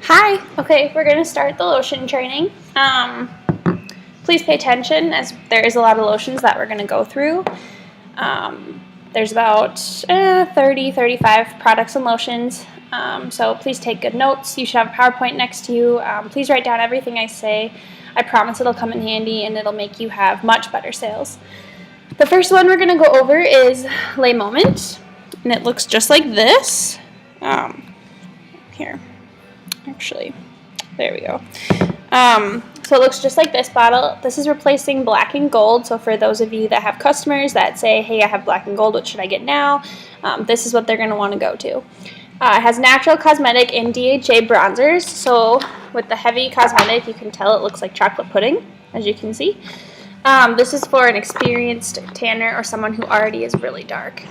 Hi. Okay, we're going to start the lotion training. Please pay attention as there is a lot of lotions that we're going to go through. There's about 35 products and lotions, so please take good notes. You should have a PowerPoint next to you. Please write down everything I say. I promise it'll come in handy and it'll make you have much better sales. The first one we're going to go over is Le Moment, and it looks just like this. Here. Actually, there we go. So it looks just like this bottle. This is replacing black and gold. So for those of you that have customers that say, hey, I have black and gold, what should I get now? This is what they're going to want to go to. It has natural cosmetic and DHA bronzers. So with the heavy cosmetic, you can tell it looks like chocolate pudding, as you can see. This is for an experienced tanner or someone who already is really dark.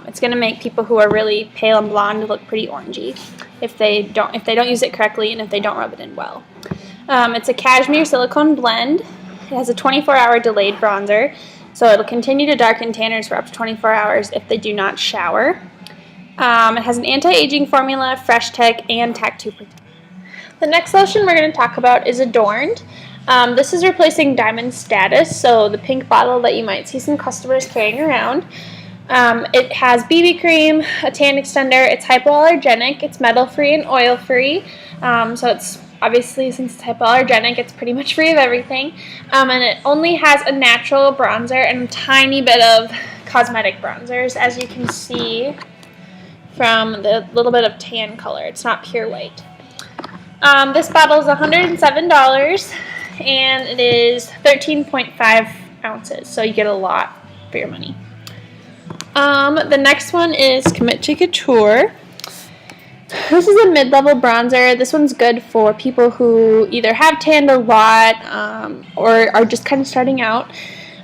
It's going to make people who are really pale and blonde look pretty orangey if they don't use it correctly and if they don't rub it in well. It's a cashmere silicone blend. It has a 24-hour delayed bronzer, so it'll continue to darken tanners for up to 24 hours if they do not shower. It has an anti-aging formula, fresh tech, and tattoo protection. The next lotion we're going to talk about is Adorned. This is replacing Diamond Status, so the pink bottle that you might see some customers carrying around. It has BB cream, a tan extender, it's hypoallergenic, it's metal-free and oil-free, so it's obviously, since it's hypoallergenic, it's pretty much free of everything, and it only has a natural bronzer and a tiny bit of cosmetic bronzers, as you can see from the little bit of tan color. It's not pure white. This bottle is $107, and it is 13.5 ounces, so you get a lot for your money. The next one is Commit to Couture. This is a mid-level bronzer. This one's good for people who either have tanned a lot or are just kind of starting out.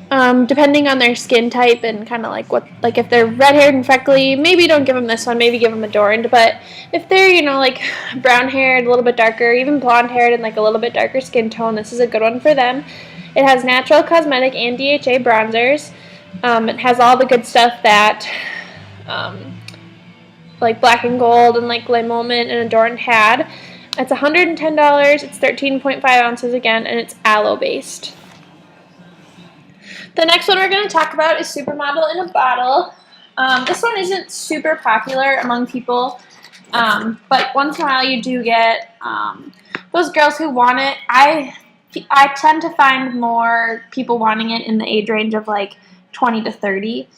Depending on their skin type and kind of like if they're red-haired and freckly, maybe don't give them this one, maybe give them Adorned. But if they're, like brown-haired, a little bit darker, even blonde-haired and like a little bit darker skin tone, this is a good one for them. It has natural cosmetic and DHA bronzers. It has all the good stuff that like Black and Gold and like Le Moment and Adorned had. It's $110. It's 13.5 ounces again, and it's aloe based. The next one we're going to talk about is Supermodel in a Bottle. This one isn't super popular among people, but once in a while you do get those girls who want it. I tend to find more people wanting it in the age range of like 20 to 30.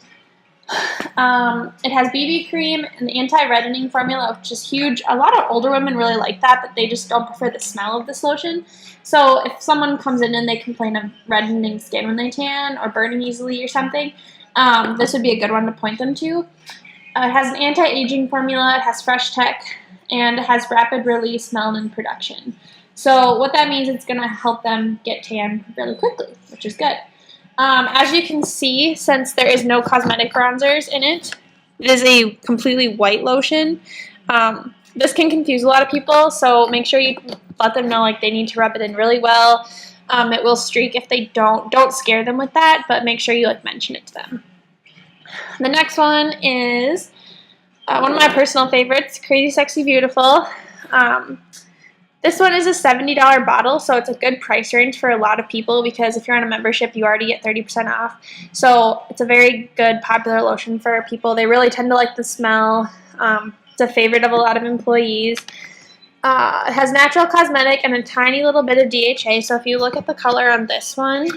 It has BB cream and the anti-reddening formula, which is huge. A lot of older women really like that, but they just don't prefer the smell of this lotion. So if someone comes in and they complain of reddening skin when they tan or burning easily or something, this would be a good one to point them to. It has an anti-aging formula, it has fresh tech, and it has rapid release melanin production. So what that means, it's going to help them get tan really quickly, which is good. As you can see, since there is no cosmetic bronzers in it, it is a completely white lotion. This can confuse a lot of people, so make sure you let them know like they need to rub it in really well. It will streak if they don't. Don't scare them with that, but make sure you mention it to them. The next one is one of my personal favorites, Crazy Sexy Beautiful. This one is a $70 bottle, so it's a good price range for a lot of people because if you're on a membership, you already get 30% off. So it's a very good, popular lotion for people. They really tend to like the smell. It's a favorite of a lot of employees. It has natural cosmetic and a tiny little bit of DHA. So if you look at the color on this one,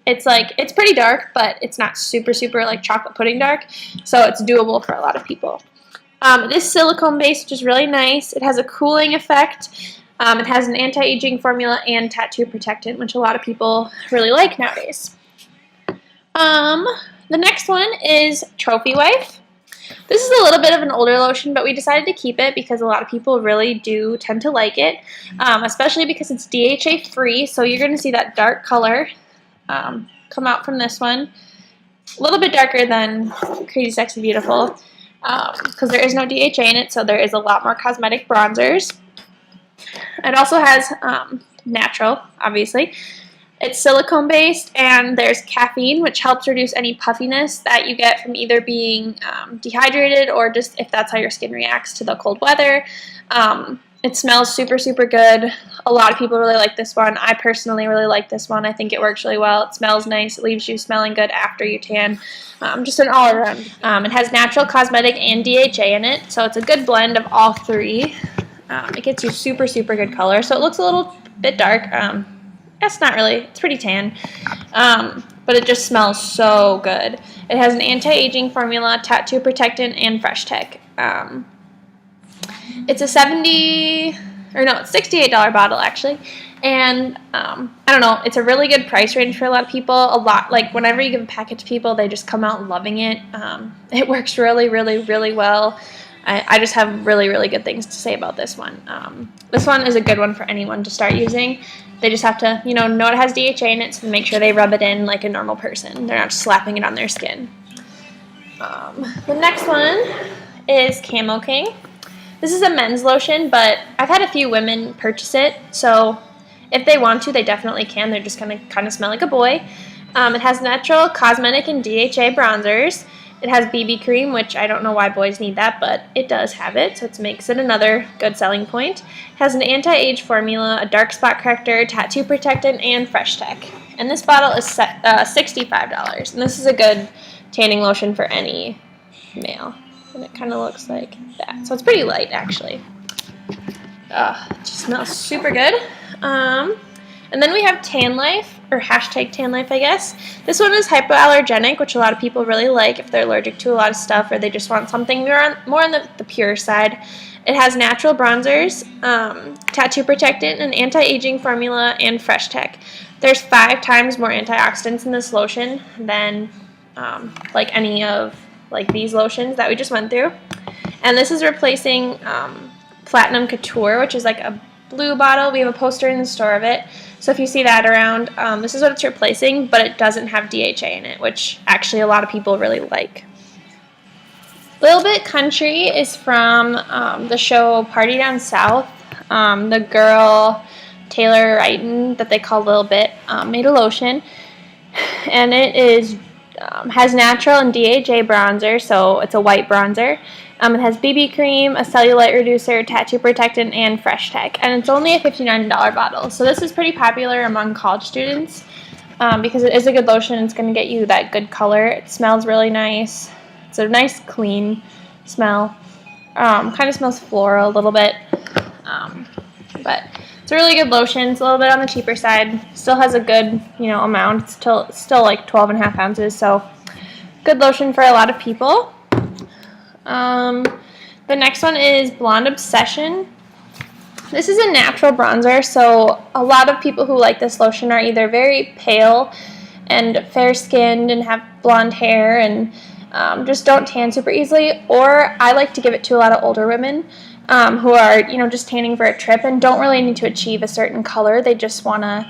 it's pretty dark, but it's not super, super like chocolate pudding dark. So it's doable for a lot of people. It is silicone based, which is really nice. It has a cooling effect. It has an anti-aging formula and tattoo protectant, which a lot of people really like nowadays. The next one is Trophy Wife. This is a little bit of an older lotion, but we decided to keep it because a lot of people really do tend to like it, especially because it's DHA free, so you're going to see that dark color come out from this one. A little bit darker than Crazy Sexy Beautiful because there is no DHA in it, so there is a lot more cosmetic bronzers. It also has natural, obviously. It's silicone based, and there's caffeine, which helps reduce any puffiness that you get from either being dehydrated or just if that's how your skin reacts to the cold weather. It smells super, super good. A lot of people really like this one. I personally really like this one. I think it works really well. It smells nice. It leaves you smelling good after you tan. Just an all-around. It has natural cosmetic and DHA in it, so it's a good blend of all three. It gets you super, super good color. So it looks a little bit dark. It's not really. It's pretty tan. But it just smells so good. It has an anti-aging formula, tattoo protectant, and fresh tech. It's a $68 bottle actually, and I don't know, it's a really good price range for a lot of people. Like whenever you give a packet to people, they just come out loving it. It works really, really, really well. I just have really, really good things to say about this one. This one is a good one for anyone to start using. They just have to, know it has DHA in it, so make sure they rub it in like a normal person. They're not just slapping it on their skin. The next one is Camo King. This is a men's lotion, but I've had a few women purchase it, so if they want to, they definitely can. They're just going to kind of smell like a boy. It has natural cosmetic and DHA bronzers. It has BB cream, which I don't know why boys need that, but it does have it, so it makes it another good selling point. It has an anti-age formula, a dark spot corrector, tattoo protectant, and fresh tech. And this bottle is $65, and this is a good tanning lotion for any male. And it kind of looks like that. So it's pretty light, actually. It just smells super good. And then we have Tan Life, or hashtag Tan Life, I guess. This one is hypoallergenic, which a lot of people really like if they're allergic to a lot of stuff or they just want something more on the pure side. It has natural bronzers, tattoo protectant, an anti-aging formula, and fresh tech. There's 5 times more antioxidants in this lotion than like any of these lotions that we just went through. And this is replacing Platinum Couture, which is like a blue bottle. We have a poster in the store of it. So if you see that around, this is what it's replacing, but it doesn't have DHA in it, which actually a lot of people really like. Little Bit Country is from the show Party Down South. The girl, Taylor Wrighton, that they call Little Bit, made a lotion. And it is has natural and DHA bronzer, so it's a white bronzer. It has BB cream, a cellulite reducer, tattoo protectant, and fresh tech. And it's only a $59 bottle. So this is pretty popular among college students because it is a good lotion. It's going to get you that good color. It smells really nice. It's a nice, clean smell. Kind of smells floral a little bit. But it's a really good lotion. It's a little bit on the cheaper side. Still has a good, amount. It's still like 12.5 ounces. So good lotion for a lot of people. The next one is Blonde Obsession. This is a natural bronzer, so a lot of people who like this lotion are either very pale and fair-skinned and have blonde hair and just don't tan super easily, or I like to give it to a lot of older women who are, just tanning for a trip and don't really need to achieve a certain color. They just want to,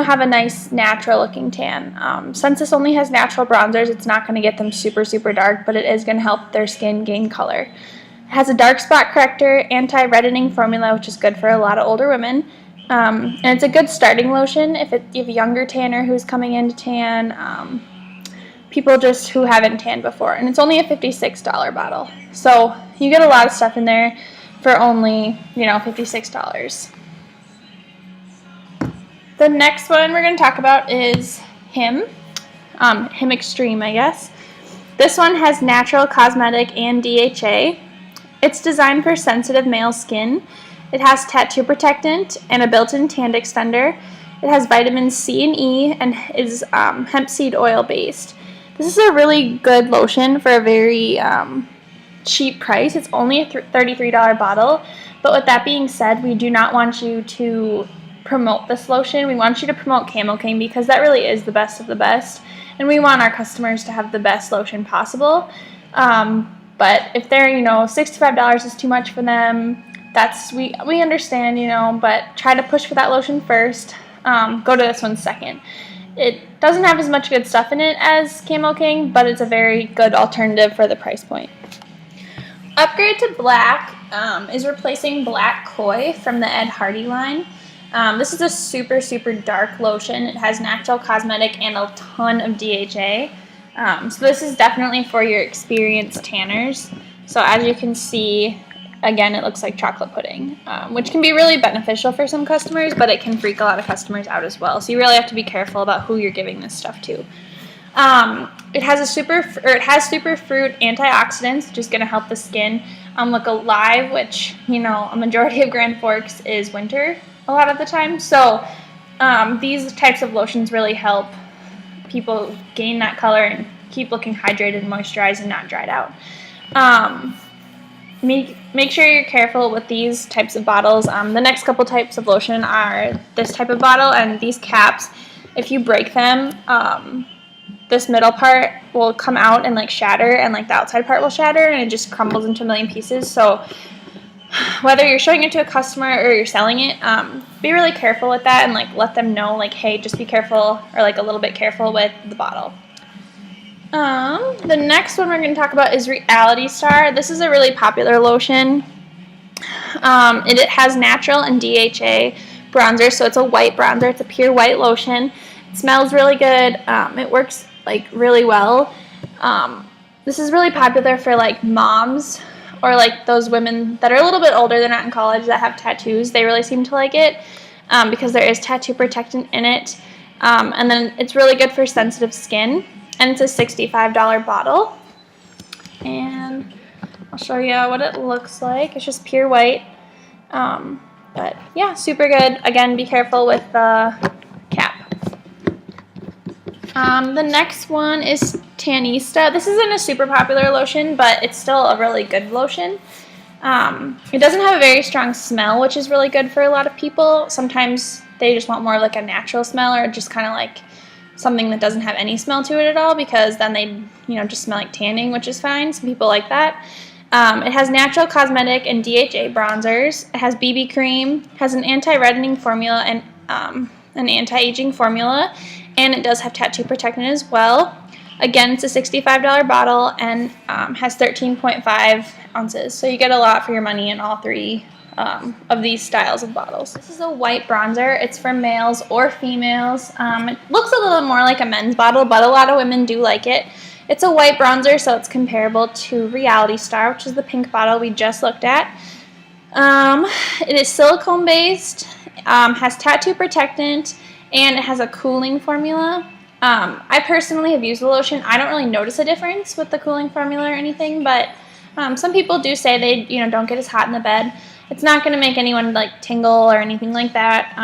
have a nice natural-looking tan. Since this only has natural bronzers, it's not going to get them super, super dark, but it is going to help their skin gain color. It has a dark spot corrector, anti-reddening formula, which is good for a lot of older women. And it's a good starting lotion if you have a younger tanner who's coming in to tan, people just who haven't tanned before. And it's only a $56 bottle. So you get a lot of stuff in there for only, $56. The next one we're going to talk about is Him Extreme, I guess. This one has natural cosmetic and DHA. It's designed for sensitive male skin. It has tattoo protectant and a built-in tan extender. It has vitamins C and E and is hemp seed oil based. This is a really good lotion for a very cheap price. It's only a $33 bottle. But with that being said, we do not want you to promote this lotion. We want you to promote Camo King because that really is the best of the best. And we want our customers to have the best lotion possible. But if they're, $65 is too much for them, we understand, but try to push for that lotion first. Go to this one second. It doesn't have as much good stuff in it as Camo King, but it's a very good alternative for the price point. Upgrade to Black is replacing Black Koi from the Ed Hardy line. This is a super, super dark lotion. It has natural cosmetic and a ton of DHA. So this is definitely for your experienced tanners. So as you can see, again, it looks like chocolate pudding, which can be really beneficial for some customers, but it can freak a lot of customers out as well. So you really have to be careful about who you're giving this stuff to. It has superfruit antioxidants, which is going to help the skin look alive, which, you know, a majority of Grand Forks is winter a lot of the time. So these types of lotions really help people gain that color and keep looking hydrated, moisturized, and not dried out. Make sure you're careful with these types of bottles. The next couple types of lotion are this type of bottle and these caps. If you break them, this middle part will come out and like shatter, and like the outside part will shatter, and it just crumbles into a million pieces. So whether you're showing it to a customer or you're selling it, be really careful with that and like let them know like, hey, just be careful, or like a little bit careful with the bottle. The next one we're going to talk about is Reality Star. This is a really popular lotion. It has natural and DHA bronzer, so it's a white bronzer. It's a pure white lotion. It smells really good. It works like really well. This is really popular for like moms or like those women that are a little bit older, they're not in college, that have tattoos. They really seem to like it because there is tattoo protectant in it. And then it's really good for sensitive skin. And it's a $65 bottle. And I'll show you what it looks like. It's just pure white. But yeah, super good. Again, be careful with the cap. The next one is Tanista. This isn't a super popular lotion, but it's still a really good lotion. It doesn't have a very strong smell, which is really good for a lot of people. Sometimes they just want more of like a natural smell, or just kind of like something that doesn't have any smell to it at all, because then they, you know, just smell like tanning, which is fine. Some people like that. It has natural cosmetic and DHA bronzers. It has BB cream, has an anti-reddening formula and an anti-aging formula, and it does have tattoo protectant as well. Again, it's a $65 bottle and has 13.5 ounces, so you get a lot for your money in all three of these styles of bottles. This is a white bronzer. It's for males or females. It looks a little more like a men's bottle, but a lot of women do like it. It's a white bronzer, so it's comparable to Reality Star, which is the pink bottle we just looked at. It is silicone based, has tattoo protectant, and it has a cooling formula. I personally have used the lotion. I don't really notice a difference with the cooling formula or anything, but some people do say they, you know, don't get as hot in the bed. It's not going to make anyone like tingle or anything like that,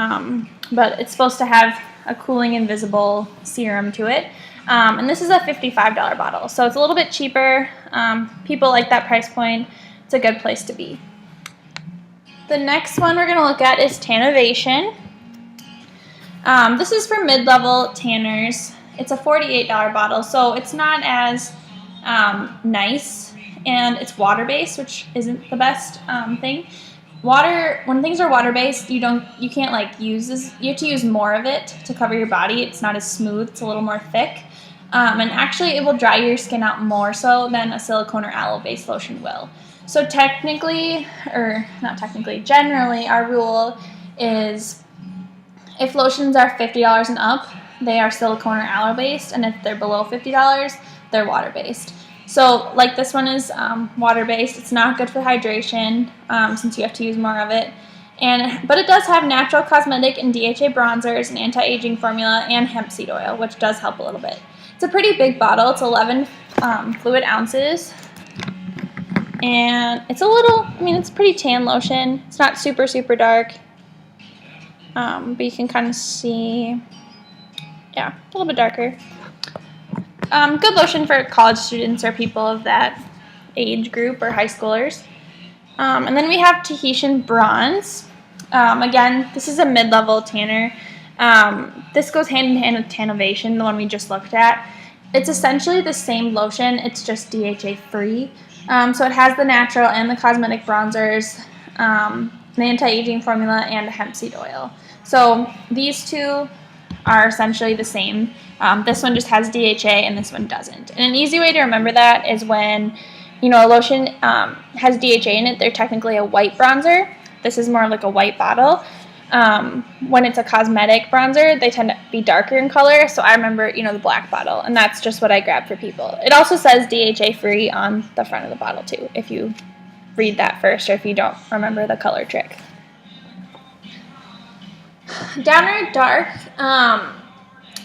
but it's supposed to have a cooling invisible serum to it. And this is a $55 bottle, so it's a little bit cheaper. People like that price point. It's a good place to be. The next one we're going to look at is Tanovation. This is for mid-level tanners. It's a $48 bottle, so it's not as nice, and it's water-based, which isn't the best thing. When things are water-based, you can't like use this. You have to use more of it to cover your body. It's not as smooth. It's a little more thick. And actually it will dry your skin out more so than a silicone or aloe-based lotion will. So technically, or not technically, generally our rule is if lotions are $50 and up, they are silicone or aloe-based, and if they're below $50, they're water-based. So like this one is water-based. It's not good for hydration since you have to use more of it. But it does have natural cosmetic and DHA bronzers, an anti-aging formula, and hemp seed oil, which does help a little bit. It's a pretty big bottle. It's 11 fluid ounces. And it's a little, it's pretty tan lotion. It's not super, super dark. But you can kind of see, yeah, a little bit darker. Good lotion for college students or people of that age group or high schoolers. And then we have Tahitian Bronze. Again, this is a mid-level tanner. This goes hand in hand with Tanovation, the one we just looked at. It's essentially the same lotion, it's just DHA free. So it has the natural and the cosmetic bronzers, an anti-aging formula, and a hemp seed oil. So these two are essentially the same. This one just has DHA and this one doesn't. And an easy way to remember that is when, a lotion has DHA in it, they're technically a white bronzer. This is more like a white bottle. When it's a cosmetic bronzer, they tend to be darker in color. So I remember, the black bottle, and that's just what I grabbed for people. It also says DHA free on the front of the bottle too, if you read that first, or if you don't remember the color trick. Downright Dark.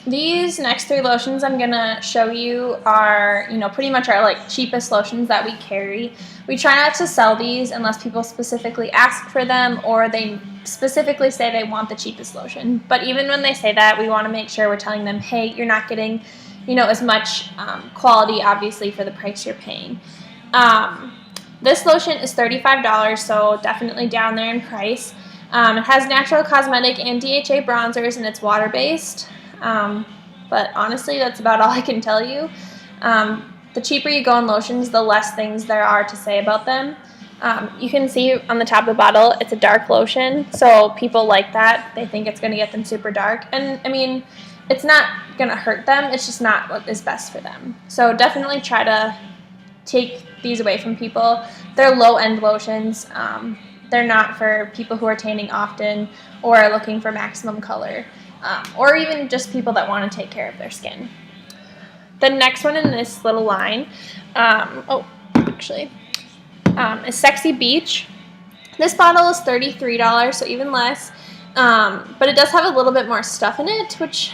These next 3 lotions I'm going to show you are, pretty much our like cheapest lotions that we carry. We try not to sell these unless people specifically ask for them or they specifically say they want the cheapest lotion. But even when they say that, we want to make sure we're telling them, hey, you're not getting, as much quality, obviously, for the price you're paying. This lotion is $35, so definitely down there in price. It has natural cosmetic and DHA bronzers, and it's water-based. But honestly, that's about all I can tell you. The cheaper you go in lotions, the less things there are to say about them. You can see on the top of the bottle, it's a dark lotion, so people like that. They think it's going to get them super dark. And, I mean, it's not going to hurt them. It's just not what is best for them. So definitely try to take these away from people. They're low-end lotions. They're not for people who are tanning often or are looking for maximum color, or even just people that want to take care of their skin. The next one in this little line, is Sexy Beach. This bottle is $33, so even less, but it does have a little bit more stuff in it, which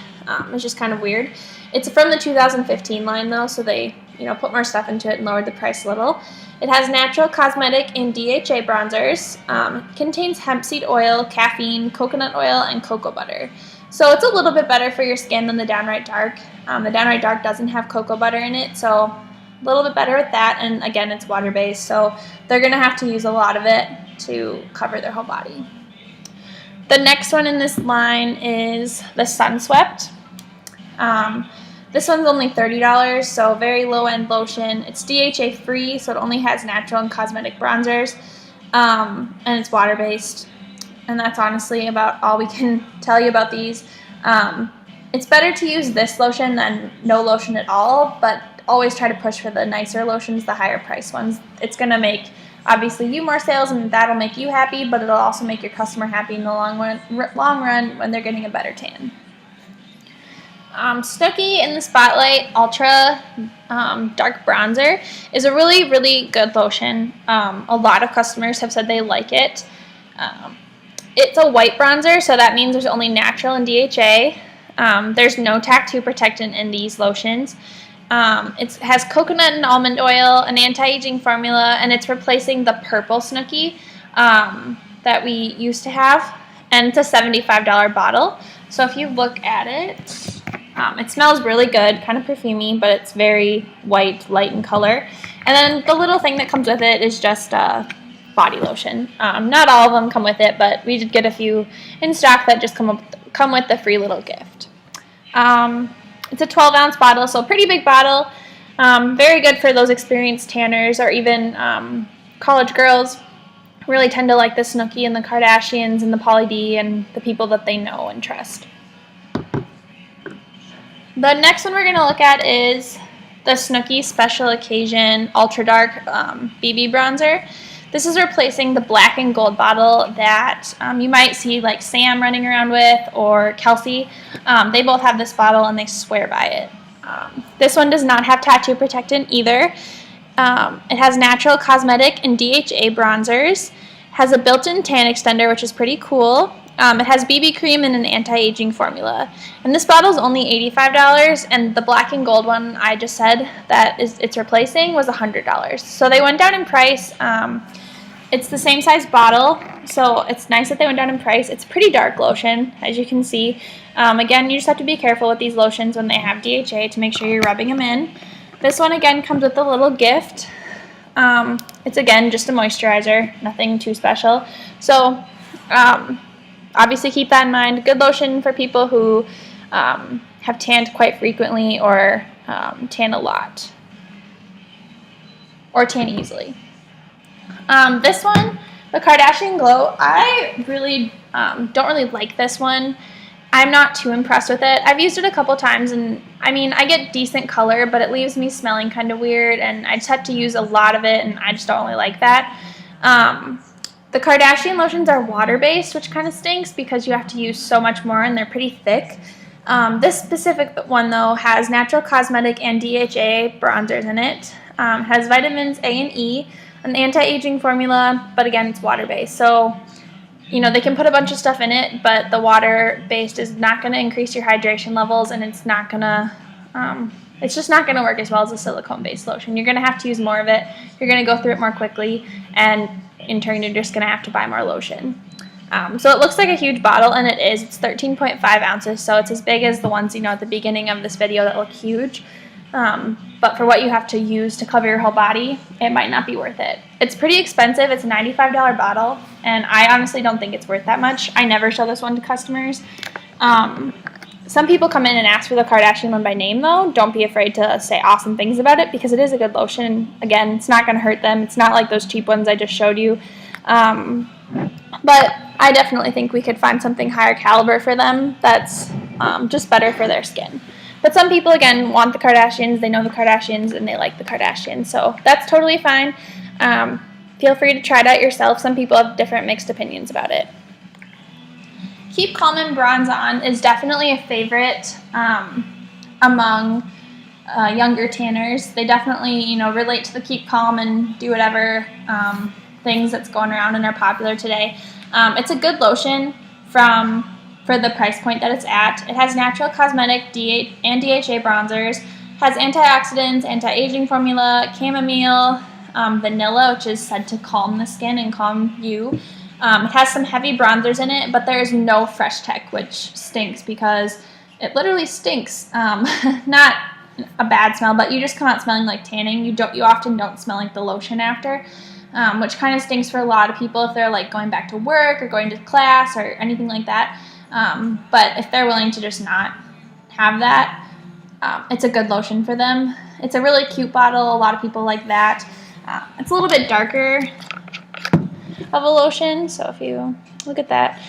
is just kind of weird. It's from the 2015 line, though, so they put more stuff into it and lowered the price a little. It has natural cosmetic and DHA bronzers. Contains hemp seed oil, caffeine, coconut oil, and cocoa butter. So it's a little bit better for your skin than the Downright Dark. The Downright Dark doesn't have cocoa butter in it, so a little bit better with that. And again, it's water-based, so they're going to have to use a lot of it to cover their whole body. The next one in this line is the Sunswept. This one's only $30, so very low-end lotion. It's DHA-free, so it only has natural and cosmetic bronzers, and it's water-based. And that's honestly about all we can tell you about these. It's better to use this lotion than no lotion at all, but always try to push for the nicer lotions, the higher price ones. It's going to make, obviously, you more sales, and that'll make you happy, but it'll also make your customer happy in the long run when they're getting a better tan. Snooki in the Spotlight Ultra Dark Bronzer is a really, really good lotion. A lot of customers have said they like it. It's a white bronzer, so that means there's only natural and DHA. There's no tattoo protectant in these lotions. It has coconut and almond oil, an anti-aging formula, and it's replacing the purple Snooki that we used to have. And it's a $75 bottle. So if you look at it, it smells really good, kind of perfumey, but it's very white, light in color. And then the little thing that comes with it is just body lotion. Not all of them come with it, but we did get a few in stock that just come with the free little gift. It's a 12-ounce bottle, so a pretty big bottle. Very good for those experienced tanners or even college girls. Really tend to like the Snooki and the Kardashians and the Pauly D and the people that they know and trust. The next one we're going to look at is the Snooki Special Occasion Ultra Dark BB Bronzer. This is replacing the black and gold bottle that you might see like Sam running around with or Kelsey. They both have this bottle and they swear by it. This one does not have tattoo protectant either. It has natural cosmetic and DHA bronzers. Has a built-in tan extender, which is pretty cool. It has BB cream and an anti-aging formula. And this bottle is only $85, and the black and gold one I just said that it's replacing was $100. So they went down in price. It's the same size bottle, so it's nice that they went down in price. It's pretty dark lotion, as you can see. Again, you just have to be careful with these lotions when they have DHA to make sure you're rubbing them in. This one, again, comes with a little gift. It's, again, just a moisturizer, nothing too special. So, obviously keep that in mind. Good lotion for people who have tanned quite frequently or tan a lot or tan easily. This one, the Kardashian Glow, I really don't really like this one. I'm not too impressed with it. I've used it a couple times, and I mean, I get decent color, but it leaves me smelling kind of weird, and I just had to use a lot of it, and I just don't really like that. The Kardashian lotions are water-based, which kind of stinks because you have to use so much more, and they're pretty thick. This specific one, though, has natural cosmetic and DHA bronzers in it. Has vitamins A and E. an anti-aging formula, but again, it's water-based. So, you know, they can put a bunch of stuff in it, but the water-based is not going to increase your hydration levels, and it's not going to, it's just not going to work as well as a silicone-based lotion. You're going to have to use more of it. You're going to go through it more quickly, and in turn, you're just going to have to buy more lotion. So it looks like a huge bottle, and it is. It's 13.5 ounces, so it's as big as the ones, you know, at the beginning of this video that look huge. But for what you have to use to cover your whole body, it might not be worth it. It's pretty expensive. It's a $95 bottle, and I honestly don't think it's worth that much. I never show this one to customers. Some people come in and ask for the Kardashian one by name, though. Don't be afraid to say awesome things about it, because it is a good lotion. Again, it's not going to hurt them. It's not like those cheap ones I just showed you. But I definitely think we could find something higher caliber for them that's just better for their skin. But some people, again, want the Kardashians. They know the Kardashians, and they like the Kardashians. So that's totally fine. Feel free to try it out yourself. Some people have different mixed opinions about it. Keep Calm and Bronze On is definitely a favorite among younger tanners. They definitely, you know, relate to the Keep Calm and do whatever things that's going around and are popular today. It's a good lotion for the price point that it's at. It has natural cosmetic and DHA bronzers, has antioxidants, anti-aging formula, chamomile, vanilla, which is said to calm the skin and calm you. It has some heavy bronzers in it, but there is no Fresh Tech, which stinks because it literally stinks. Not a bad smell, but you just come out smelling like tanning. You often don't smell like the lotion after. Which kind of stinks for a lot of people if they're like going back to work or going to class or anything like that. But if they're willing to just not have that, it's a good lotion for them. It's a really cute bottle. A lot of people like that. It's a little bit darker of a lotion, so if you look at that,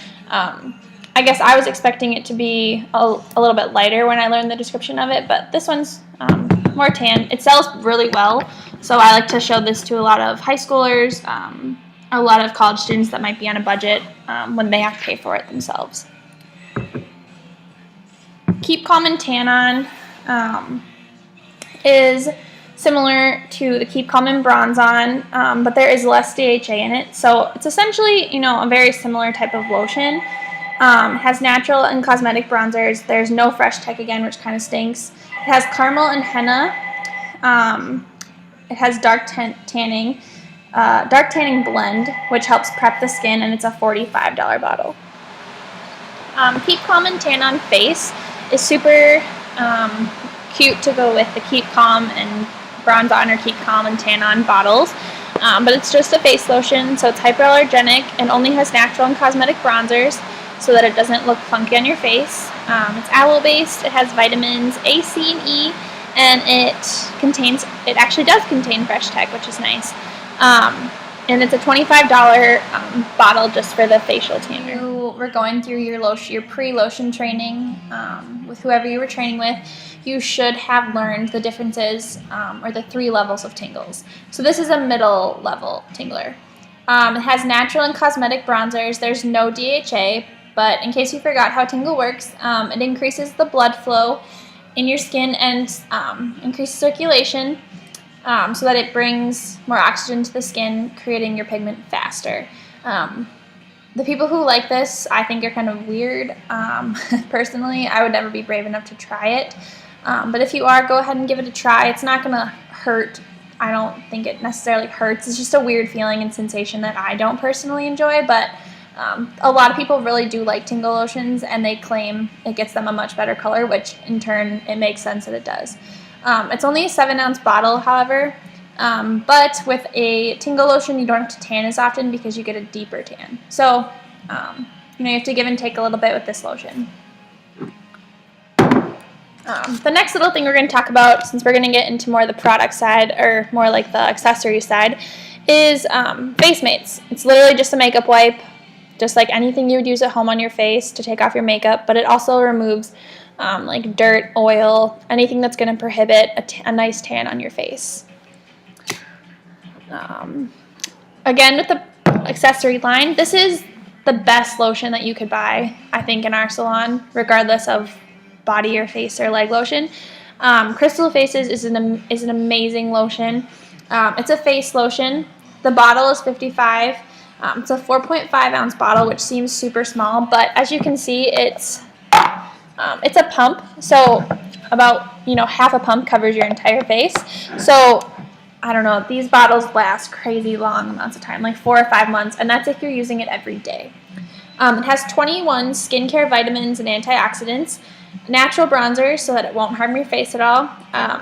I guess I was expecting it to be a little bit lighter when I learned the description of it, but this one's more tan. It sells really well, so I like to show this to a lot of high schoolers, a lot of college students that might be on a budget when they have to pay for it themselves. Keep Calm and Tan On is similar to the Keep Calm and Bronze On, but there is less DHA in it, so it's essentially, you know, a very similar type of lotion. Has natural and cosmetic bronzers. There's no Fresh Tech again, which kind of stinks. It has caramel and henna. It has dark tanning blend, which helps prep the skin, and it's a $45 bottle. Keep Calm and Tan On Face is super cute to go with the Keep Calm and Bronze On or Keep Calm and Tan On bottles. But it's just a face lotion, so it's hyperallergenic and only has natural and cosmetic bronzers so that it doesn't look funky on your face. It's aloe-based, it has vitamins A, C, and E, and it actually does contain Fresh Tech, which is nice. And it's a $25 bottle just for the facial tanner. You were going through your pre-lotion training with whoever you were training with. You should have learned the differences or the 3 levels of tingles. So this is a middle level tingler. It has natural and cosmetic bronzers. There's no DHA, but in case you forgot how tingle works, it increases the blood flow in your skin and increases circulation so that it brings more oxygen to the skin, creating your pigment faster. The people who like this, I think, are kind of weird. Personally, I would never be brave enough to try it. But if you are, go ahead and give it a try. It's not going to hurt. I don't think it necessarily hurts. It's just a weird feeling and sensation that I don't personally enjoy, but a lot of people really do like tingle lotions, and they claim it gets them a much better color, which in turn, it makes sense that it does. It's only a 7-ounce bottle, however, but with a tingle lotion, you don't have to tan as often because you get a deeper tan. So, you have to give and take a little bit with this lotion. The next little thing we're going to talk about, since we're going to get into more of the product side, or more like the accessory side, is face mates. It's literally just a makeup wipe, just like anything you would use at home on your face to take off your makeup, but it also removes like dirt, oil, anything that's going to prohibit a nice tan on your face. Again, with the accessory line, this is the best lotion that you could buy, I think, in our salon, regardless of body or face or leg lotion. Crystal Faces is an amazing lotion. It's a face lotion. The bottle is 55. It's a 4.5 ounce bottle, which seems super small, but as you can see, it's a pump. So about, half a pump covers your entire face. So I don't know, these bottles last crazy long amounts of time, like 4 or 5 months, and that's if you're using it every day. It has 21 skincare vitamins and antioxidants, natural bronzer so that it won't harm your face at all.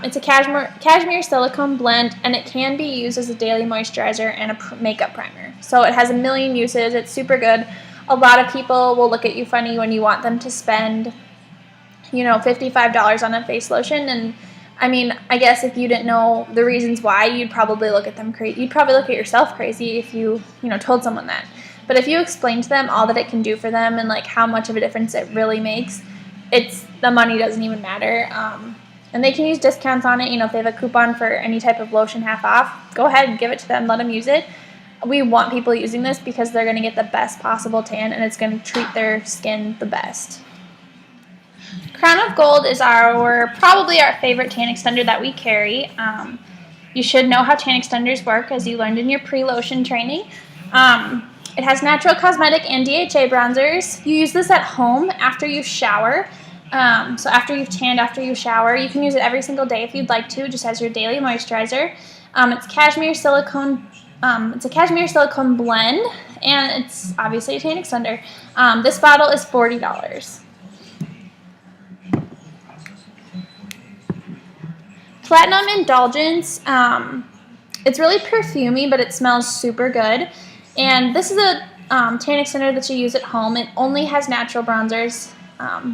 It's a cashmere silicone blend, and it can be used as a daily moisturizer and a makeup primer. So it has a million uses. It's super good. A lot of people will look at you funny when you want them to spend, $55 on a face lotion. And I mean, I guess if you didn't know the reasons why, you'd probably look at them crazy. You'd probably look at yourself crazy if you told someone that. But if you explain to them all that it can do for them and like how much of a difference it really makes, the money doesn't even matter. And they can use discounts on it. If they have a coupon for any type of lotion half off, go ahead and give it to them. Let them use it. We want people using this because they're going to get the best possible tan, and it's going to treat their skin the best. Crown of Gold is probably our favorite tan extender that we carry. You should know how tan extenders work, as you learned in your pre-lotion training. It has natural cosmetic and DHA bronzers. You use this at home after you shower. So after you've tanned, after you shower, you can use it every single day if you'd like to, just as your daily moisturizer. It's cashmere silicone. It's a cashmere silicone blend, and it's obviously a tan extender. This bottle is $40. Platinum Indulgence. It's really perfumey, but it smells super good. And this is a tan extender that you use at home. It only has natural bronzers,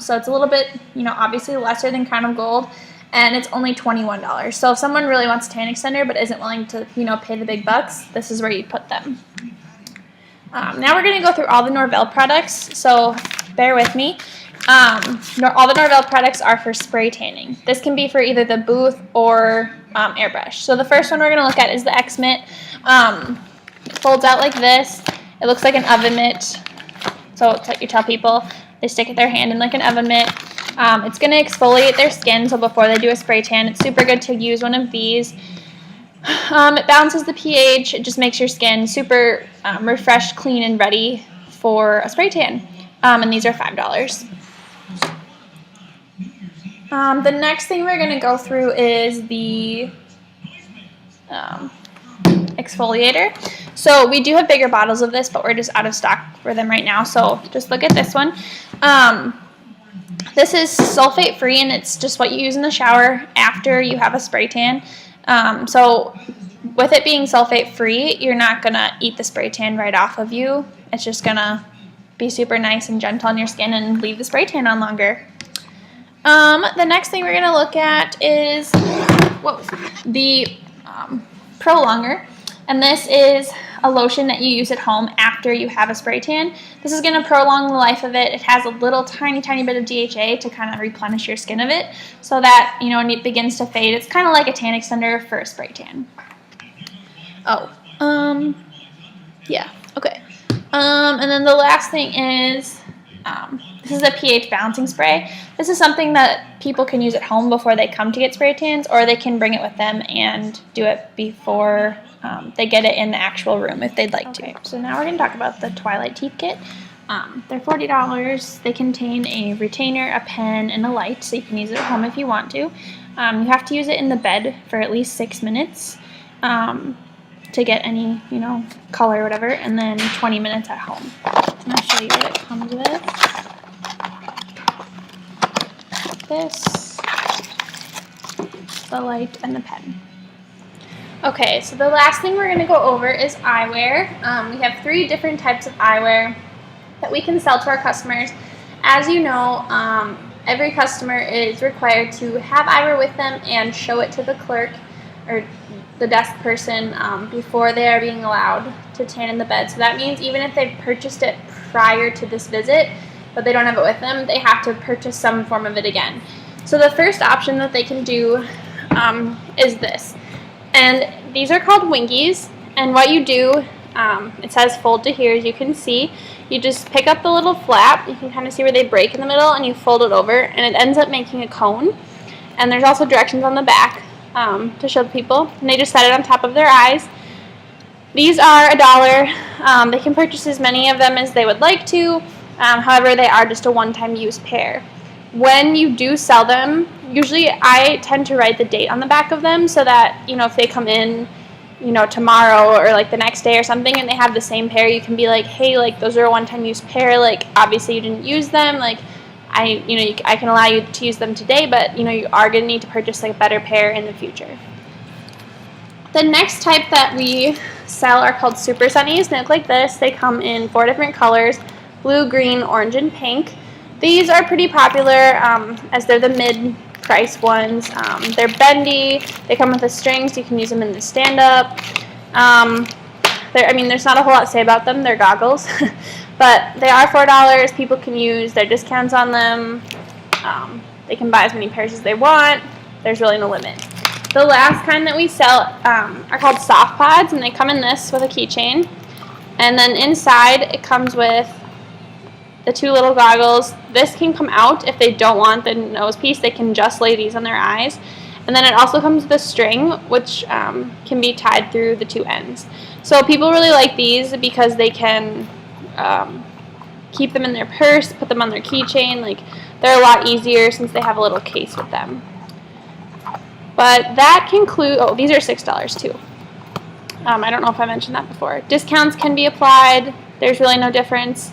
so it's a little bit, obviously lesser than Crown of Gold, and it's only $21. So if someone really wants a tan extender but isn't willing to, pay the big bucks, this is where you put them. Now we're going to go through all the Norvell products, so bear with me. All the Norvell products are for spray tanning. This can be for either the booth or airbrush. So the first one we're going to look at is the X-Mitt. It folds out like this. It looks like an oven mitt. So it's like you tell people, they stick their hand in like an oven mitt. It's going to exfoliate their skin, so before they do a spray tan, it's super good to use one of these. It balances the pH. It just makes your skin super refreshed, clean, and ready for a spray tan. And these are $5. The next thing we're going to go through is the exfoliator. So we do have bigger bottles of this, but we're just out of stock for them right now. So just look at this one. This is sulfate free, and it's just what you use in the shower after you have a spray tan. So with it being sulfate free, you're not gonna eat the spray tan right off of you. It's just gonna be super nice and gentle on your skin and leave the spray tan on longer. The next thing we're gonna look at is the Prolonger. And this is a lotion that you use at home after you have a spray tan. This is going to prolong the life of it. It has a little tiny bit of DHA to kind of replenish your skin of it so that, when it begins to fade, it's kind of like a tan extender for a spray tan. Yeah, okay. And then the last thing is, this is a pH balancing spray. This is something that people can use at home before they come to get spray tans, or they can bring it with them and do it before they get it in the actual room if they'd like to. So now we're going to talk about the Twilight Teeth Kit. They're $40. They contain a retainer, a pen, and a light, so you can use it at home if you want to. You have to use it in the bed for at least 6 minutes to get any, color or whatever, and then 20 minutes at home. I'm going to show you what it comes with. This, the light, and the pen. Okay, so the last thing we're going to go over is eyewear. We have 3 different types of eyewear that we can sell to our customers. As you know, every customer is required to have eyewear with them and show it to the clerk or the desk person before they are being allowed to tan in the bed. So that means even if they've purchased it prior to this visit, but they don't have it with them, they have to purchase some form of it again. So the first option that they can do is this. And these are called Winkies. And what you do, it says fold to here, as you can see. You just pick up the little flap. You can kind of see where they break in the middle, and you fold it over, and it ends up making a cone. And there's also directions on the back to show the people. And they just set it on top of their eyes. These are $1. They can purchase as many of them as they would like to. However, they are just a one-time use pair. When you do sell them, usually I tend to write the date on the back of them so that, if they come in, tomorrow or like the next day or something and they have the same pair, you can be like, hey, like those are a one-time use pair, like obviously you didn't use them, like I can allow you to use them today, but you are going to need to purchase like a better pair in the future. The next type that we sell are called Super Sunnies. They look like this. They come in 4 different colors: blue, green, orange, and pink. These are pretty popular as they're the mid-price ones. They're bendy. They come with the strings. You can use them in the stand-up. There's not a whole lot to say about them. They're goggles. But they are $4. People can use their discounts on them. They can buy as many pairs as they want. There's really no limit. The last kind that we sell are called soft pods, and they come in this with a keychain. And then inside it comes with the 2 little goggles. This can come out if they don't want the nose piece. They can just lay these on their eyes. And then it also comes with a string, which can be tied through the 2 ends. So people really like these because they can keep them in their purse, put them on their keychain. Like, they're a lot easier since they have a little case with them. But that concludes, these are $6 too. I don't know if I mentioned that before. Discounts can be applied. There's really no difference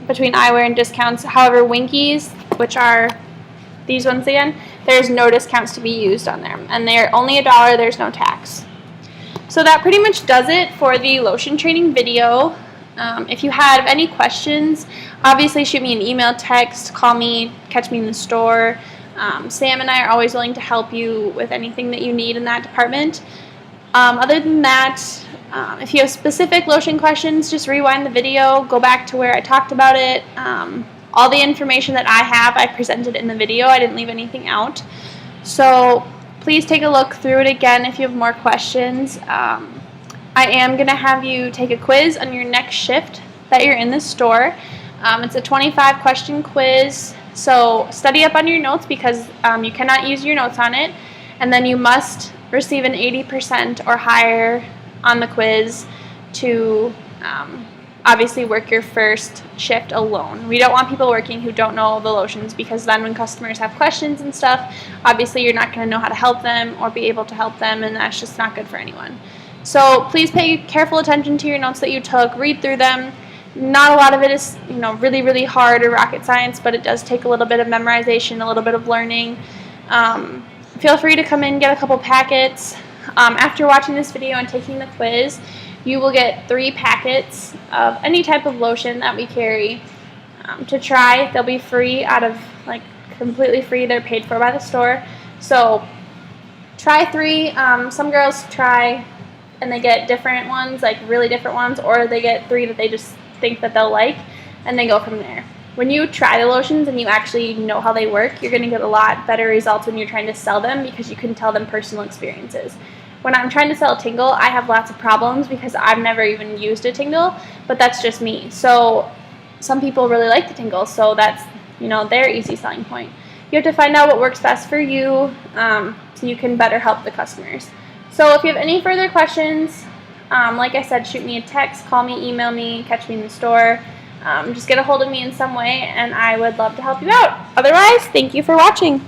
between eyewear and discounts. However, Winkies, which are these ones again, there's no discounts to be used on them. And they're only $1, there's no tax. So that pretty much does it for the lotion training video. If you have any questions, obviously shoot me an email, text, call me, catch me in the store. Sam and I are always willing to help you with anything that you need in that department. Other than that, if you have specific lotion questions, just rewind the video, go back to where I talked about it. All the information that I have, I presented in the video. I didn't leave anything out. So please take a look through it again if you have more questions. I am going to have you take a quiz on your next shift that you're in the store. It's a 25-question quiz. So study up on your notes because you cannot use your notes on it. And then you must receive an 80% or higher on the quiz to obviously work your first shift alone. We don't want people working who don't know the lotions, because then when customers have questions and stuff, obviously you're not going to know how to help them or be able to help them, and that's just not good for anyone. So please pay careful attention to your notes that you took, read through them. Not a lot of it is, really, really hard or rocket science, but it does take a little bit of memorization, a little bit of learning. Feel free to come in, get a couple packets. After watching this video and taking the quiz, you will get 3 packets of any type of lotion that we carry to try. They'll be free completely free. They're paid for by the store. So try 3. Some girls try and they get different ones, like really different ones, or they get 3 that they just think that they'll like, and they go from there. When you try the lotions and you actually know how they work, you're going to get a lot better results when you're trying to sell them, because you can tell them personal experiences. When I'm trying to sell a tingle, I have lots of problems because I've never even used a tingle, but that's just me. So some people really like the tingle, so that's their easy selling point. You have to find out what works best for you so you can better help the customers. So if you have any further questions, like I said, shoot me a text, call me, email me, catch me in the store. Just get a hold of me in some way, and I would love to help you out. Otherwise, thank you for watching.